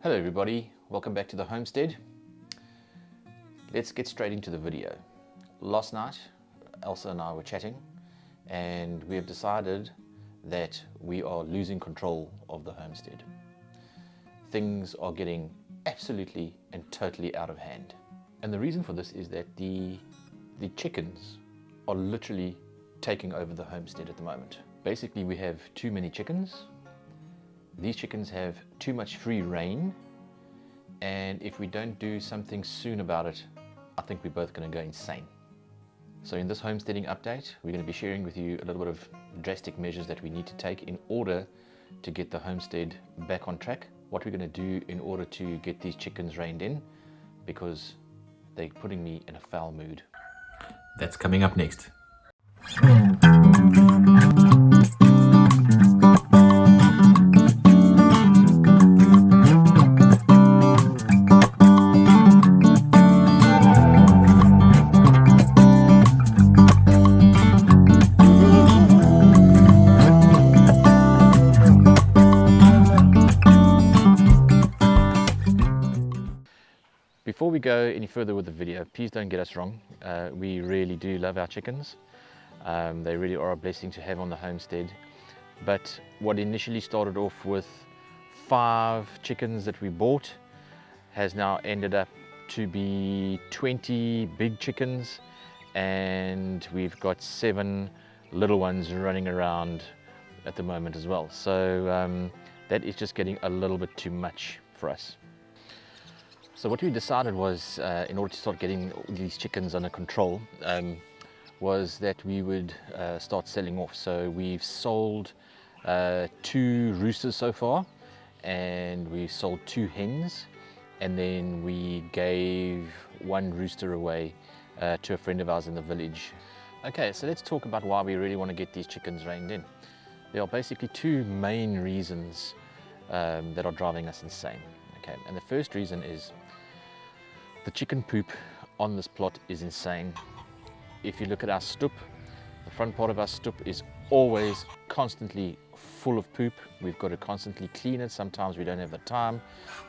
Hello everybody, welcome back to the homestead. Let's get straight into the video. Last night Elsa and I were chatting and we have decided that we are losing control of the homestead. Things are getting absolutely and totally out of hand. And the reason for this is that the chickens are literally taking over the homestead at the moment. Basically we have too many chickens. These chickens have too much free reign, and if we don't do something soon about it, I think we're both going to go insane. So in this homesteading update, we're going to be sharing with you a little bit of drastic measures that we need to take in order to get the homestead back on track, what we're going to do in order to get these chickens reined in, because they're putting me in a foul mood. That's coming up next. Before we go any further with the video, please don't get us wrong. We really do love our chickens. They really are a blessing to have on the homestead. But what initially started off with 5 chickens that we bought has now ended up to be 20 big chickens, and we've got 7 little ones running around at the moment as well. So that is just getting a little bit too much for us. So what we decided was, in order to start getting these chickens under control, was that we would start selling off. So we've sold 2 roosters so far, and we've sold 2 hens, and then we gave 1 rooster away to a friend of ours in the village. Okay, so let's talk about why we really want to get these chickens reined in. There are basically 2 main reasons that are driving us insane. Okay, and the first reason is the chicken poop on this plot is insane. If you look at our stoop, the front part of our stoop is always constantly full of poop. We've got to constantly clean it. Sometimes we don't have the time.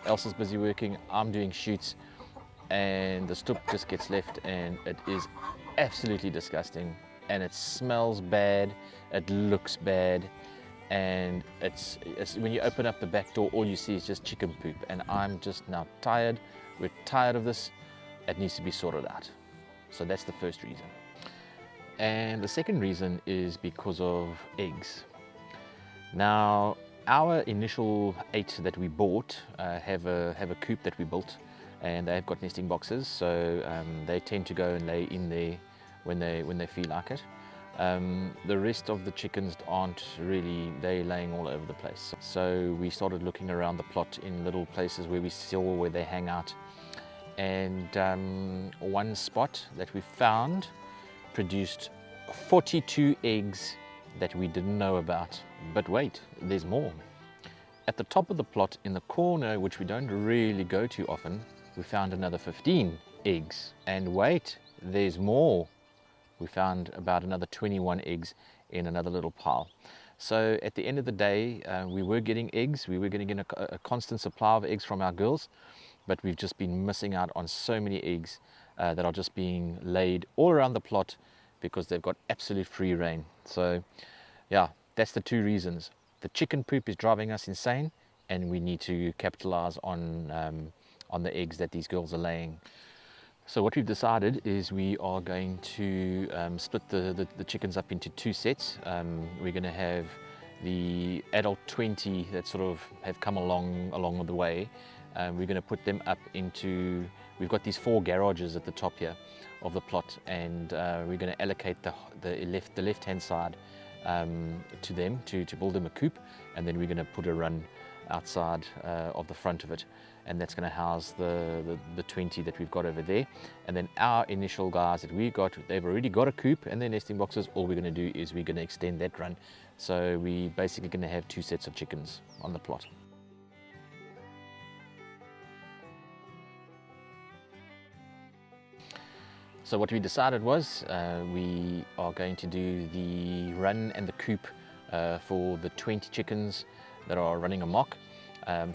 Elsa's busy working, I'm doing shoots, and the stoop just gets left, and it is absolutely disgusting, and it smells bad, it looks bad, and it's when you open up the back door, all you see is just chicken poop, and I'm just now tired. We're tired of this. It needs to be sorted out. So that's the first reason. And the second reason is because of eggs. Now, our initial 8 that we bought have a coop that we built, and they've got nesting boxes, so they tend to go and lay in there when they feel like it. The rest of the chickens aren't really, they're laying all over the place. So we started looking around the plot in little places where we saw where they hang out, and one spot that we found produced 42 eggs that we didn't know about. But wait, there's more. At the top of the plot in the corner, which we don't really go to often, we found another 15 eggs. And wait, there's more. We found about another 21 eggs in another little pile. So at the end of the day, we were getting eggs. We were getting a constant supply of eggs from our girls, but we've just been missing out on so many eggs that are just being laid all around the plot because they've got absolute free reign. So yeah, that's the 2 reasons. The chicken poop is driving us insane, and we need to capitalize on the eggs that these girls are laying. So what we've decided is we are going to split the chickens up into 2 sets. We're going to have the adult 20 that sort of have come along the way. We're going to put them up into, we've got these 4 garages at the top here of the plot, and we're going to allocate the left hand side to them to build them a coop, and then we're going to put a run outside of the front of it, and that's going to house the 20 that we've got over there. And then our initial guys that we got, they've already got a coop and their nesting boxes. All we're going to do is we're going to extend that run, so we basically going to have 2 sets of chickens on the plot. So what we decided was we are going to do the run and the coop for the 20 chickens that are running amok.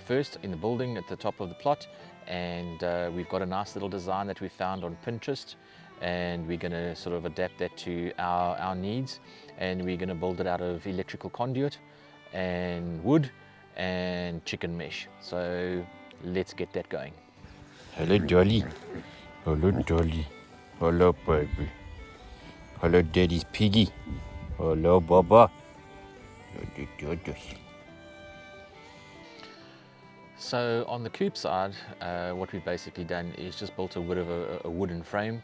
first in the building at the top of the plot, and we've got a nice little design that we found on Pinterest, and we're going to sort of adapt that to our needs, and we're going to build it out of electrical conduit and wood and chicken mesh. So let's get that going. Hello Dolly. Hello Dolly. Hello baby. Hello Daddy's piggy. Hello Baba. So on the coop side, what we've basically done is just built a bit of a wooden frame,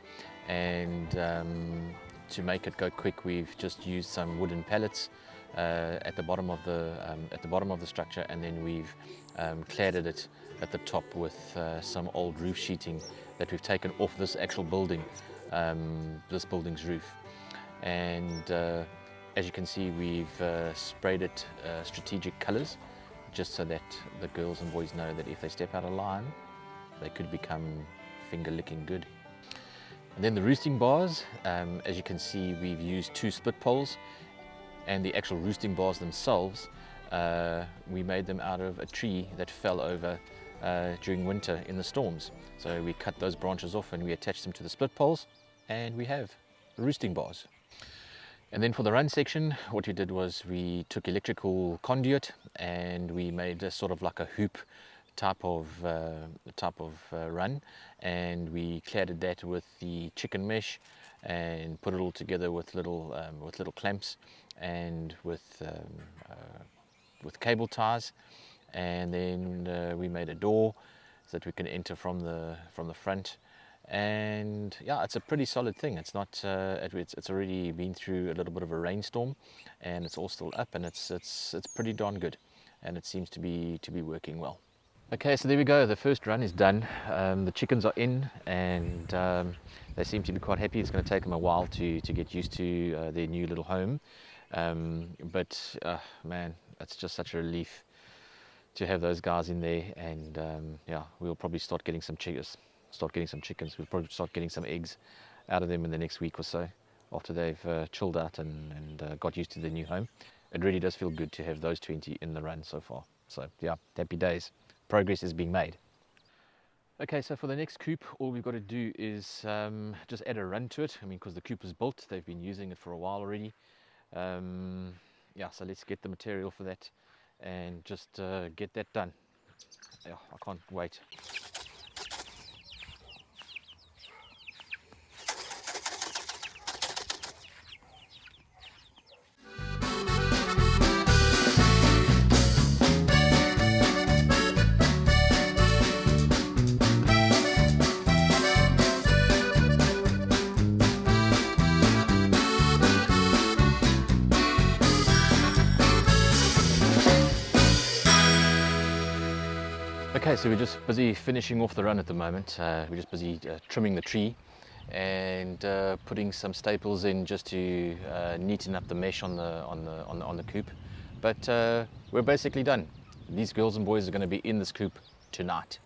and to make it go quick, we've just used some wooden pallets at the bottom of the structure, and then we've cladded it at the top with some old roof sheeting that we've taken off this actual building, this building's roof. And as you can see, we've sprayed it strategic colors, just so that the girls and boys know that if they step out of line, they could become finger licking good. And then the roosting bars, as you can see, we've used 2 split poles, and the actual roosting bars themselves, we made them out of a tree that fell over during winter in the storms. So we cut those branches off and we attached them to the split poles, and we have roosting bars. And then for the run section, what we did was we took electrical conduit and we made a sort of like a hoop type of run, and we cladded that with the chicken mesh and put it all together with little clamps and with cable ties, and then we made a door so that we can enter from the front. And yeah, it's a pretty solid thing. It's not it's already been through a little bit of a rainstorm, and it's all still up, and it's pretty darn good, and it seems to be working well. Okay, so there we go, the first run is done. The chickens are in, and they seem to be quite happy. It's going to take them a while to get used to their new little home, but man, it's just such a relief to have those guys in there. And yeah, we'll probably start getting some chickens. We'll probably start getting some eggs out of them in the next week or so, after they've chilled out and got used to their new home. It really does feel good to have those 20 in the run so far. So yeah, happy days. Progress is being made. Okay, so for the next coop, all we've got to do is just add a run to it. I mean, because the coop is built, they've been using it for a while already. Yeah, so let's get the material for that and just get that done. Yeah, I can't wait. Okay, so we're just busy finishing off the run at the moment. We're just busy trimming the tree and putting some staples in just to neaten up the mesh on the coop. But we're basically done. These girls and boys are going to be in this coop tonight.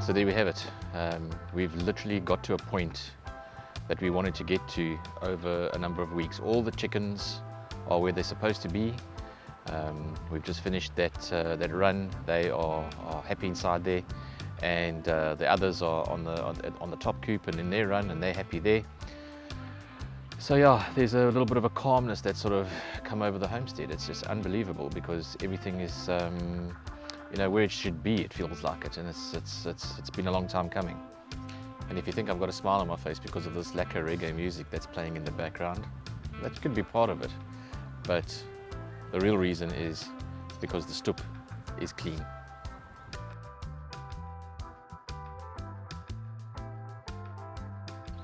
So there we have it. We've literally got to a point that we wanted to get to over a number of weeks. All the chickens are where they're supposed to be. We've just finished that run. They are happy inside there, and the others are on the top coop and in their run, and they're happy there. So yeah, there's a little bit of a calmness that's sort of come over the homestead. It's just unbelievable because everything is you know, where it should be, it feels like it, and it's been a long time coming. And if you think I've got a smile on my face because of this lacquer reggae music that's playing in the background, that could be part of it. But the real reason is because the stoep is clean.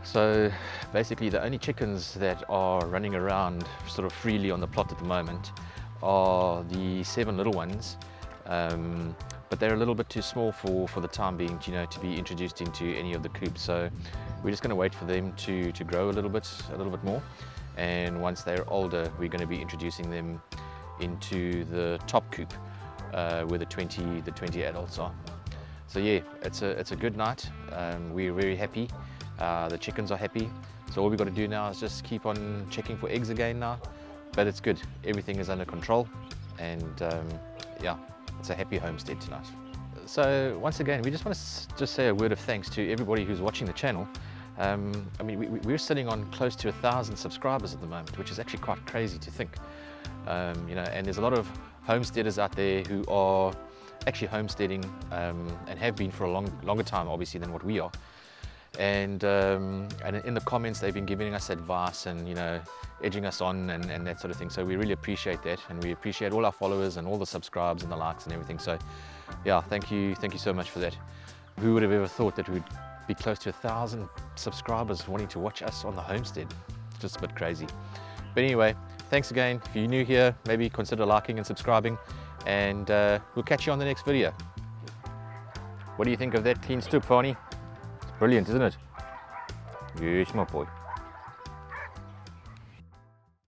So basically the only chickens that are running around sort of freely on the plot at the moment are the 7 little ones, but they're a little bit too small for the time being, you know, to be introduced into any of the coops. So we're just going to wait for them to grow a little bit more, and once they're older, we're going to be introducing them into the top coop where the 20 adults are. So yeah, it's a good night. We're very happy. The chickens are happy. So all we've got to do now is just keep on checking for eggs again now. But it's good. Everything is under control, and yeah, it's a happy homestead tonight. So once again, we just want to just say a word of thanks to everybody who's watching the channel. I mean, we're sitting on close to 1,000 subscribers at the moment, which is actually quite crazy to think. You know, and there's a lot of homesteaders out there who are actually homesteading and have been for a longer time, obviously, than what we are. And in the comments, they've been giving us advice and, you know, edging us on and that sort of thing. So we really appreciate that, and we appreciate all our followers and all the subscribes and the likes and everything. So yeah, thank you so much for that. Who would have ever thought that we'd be close to 1,000 subscribers wanting to watch us on the homestead? It's just a bit crazy. But anyway, thanks again. If you're new here, maybe consider liking and subscribing, and we'll catch you on the next video. What do you think of that clean stoop, Fani? Brilliant, isn't it? Yes, my boy.